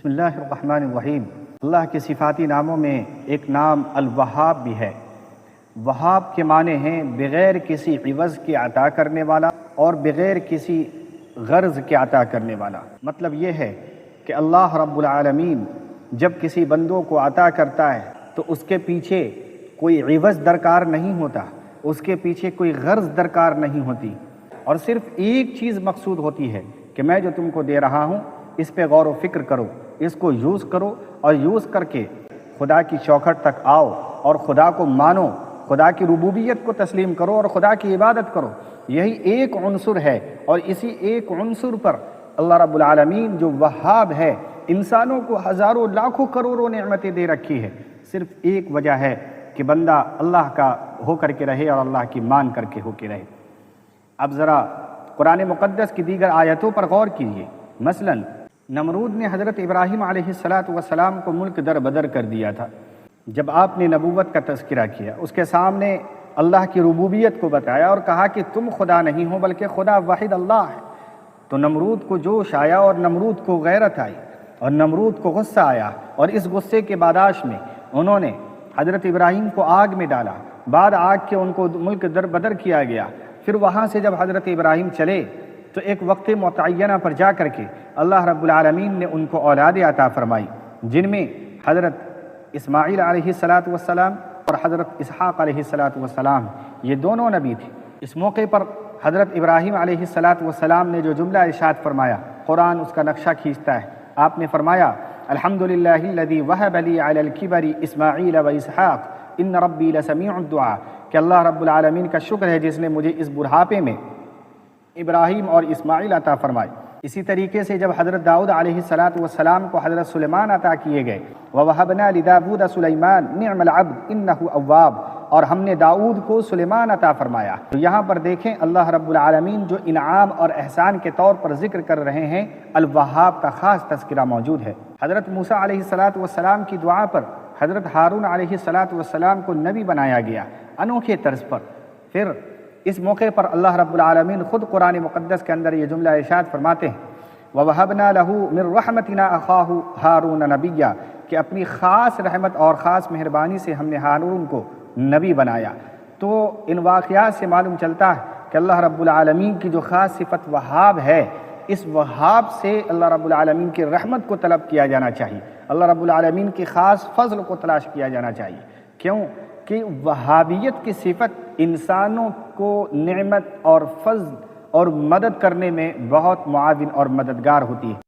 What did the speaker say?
بسم اللہ الرحمن الرحیم۔ اللہ کے صفاتی ناموں میں ایک نام الوہاب بھی ہے۔ وہاب کے معنی ہیں بغیر کسی عوض کے عطا کرنے والا اور بغیر کسی غرض کے عطا کرنے والا۔ مطلب یہ ہے کہ اللہ رب العالمین جب کسی بندوں کو عطا کرتا ہے تو اس کے پیچھے کوئی عوض درکار نہیں ہوتا، اس کے پیچھے کوئی غرض درکار نہیں ہوتی، اور صرف ایک چیز مقصود ہوتی ہے کہ میں جو تم کو دے رہا ہوں اس پہ غور و فکر کرو، اس کو یوز کرو، اور یوز کر کے خدا کی چوکھٹ تک آؤ اور خدا کو مانو، خدا کی ربوبیت کو تسلیم کرو اور خدا کی عبادت کرو۔ یہی ایک عنصر ہے، اور اسی ایک عنصر پر اللہ رب العالمین جو وہاب ہے انسانوں کو ہزاروں لاکھوں کروڑوں نعمتیں دے رکھی ہے۔ صرف ایک وجہ ہے کہ بندہ اللہ کا ہو کر کے رہے اور اللہ کی مان کر کے ہو کے رہے۔ اب ذرا قرآن مقدس کی دیگر آیتوں پر غور کیجیے۔ مثلا نمرود نے حضرت ابراہیم علیہ السلام کو ملک در بدر کر دیا تھا۔ جب آپ نے نبوت کا تذکرہ کیا، اس کے سامنے اللہ کی ربوبیت کو بتایا اور کہا کہ تم خدا نہیں ہو بلکہ خدا واحد اللہ ہے، تو نمرود کو جوش آیا اور نمرود کو غیرت آئی اور نمرود کو غصہ آیا، اور اس غصے کے باداش میں انہوں نے حضرت ابراہیم کو آگ میں ڈالا۔ بعد آگ کے ان کو ملک در بدر کیا گیا۔ پھر وہاں سے جب حضرت ابراہیم چلے تو ایک وقت معینہ پر جا کر کے اللہ رب العالمین نے ان کو اولاد عطا فرمائی، جن میں حضرت اسماعیل علیہ السلام اور حضرت اسحاق علیہ السلام، یہ دونوں نبی تھے۔ اس موقع پر حضرت ابراہیم علیہ السلام نے جو جملہ ارشاد فرمایا، قرآن اس کا نقشہ کھینچتا ہے۔ آپ نے فرمایا الحمدللہ الذی وہب لی علی الکبر اسماعیل و اسحاق ان ربی لسمیع الدعاء، کہ اللہ رب العالمین کا شکر ہے جس نے مجھے اس بڑھاپے میں ابراہیم اور اسماعیل عطا فرمائے۔ اسی طریقے سے جب حضرت داؤد علیہ السلام کو حضرت سلیمان عطا کیے گئے، وَوَهَبْنَا لِدَاوُودَ سُلَيْمَانَ نِعْمَ الْعَبْدُ إِنَّهُ أَوَّابٌ، اور ہم نے داؤد کو سلیمان عطا فرمایا۔ تو یہاں پر دیکھیں اللہ رب العالمین جو انعام اور احسان کے طور پر ذکر کر رہے ہیں، الوہاب کا خاص تذکرہ موجود ہے۔ حضرت موسیٰ علیہ السلام کی دعا پر حضرت ہارون علیہ السلام کو نبی بنایا گیا انوکھے طرز پر۔ پھر اس موقع پر اللہ رب العالمین خود قرآن مقدس کے اندر یہ جملہ ارشاد فرماتے ہیں وَوَهَبْنَا لَهُ مِن رَحْمَتِنَا أَخَاهُ هَارُونَ نَبِيًّا، کہ اپنی خاص رحمت اور خاص مہربانی سے ہم نے ہارون کو نبی بنایا۔ تو ان واقعات سے معلوم چلتا ہے کہ اللہ رب العالمین کی جو خاص صفت وہاب ہے، اس وہاب سے اللہ رب العالمین کی رحمت کو طلب کیا جانا چاہیے، اللہ رب العالمین کی خاص فضل کو تلاش کیا جانا چاہیے۔ کیوں کہ وہابیت کی صفت انسانوں کو نعمت اور فضل اور مدد کرنے میں بہت معاون اور مددگار ہوتی ہے۔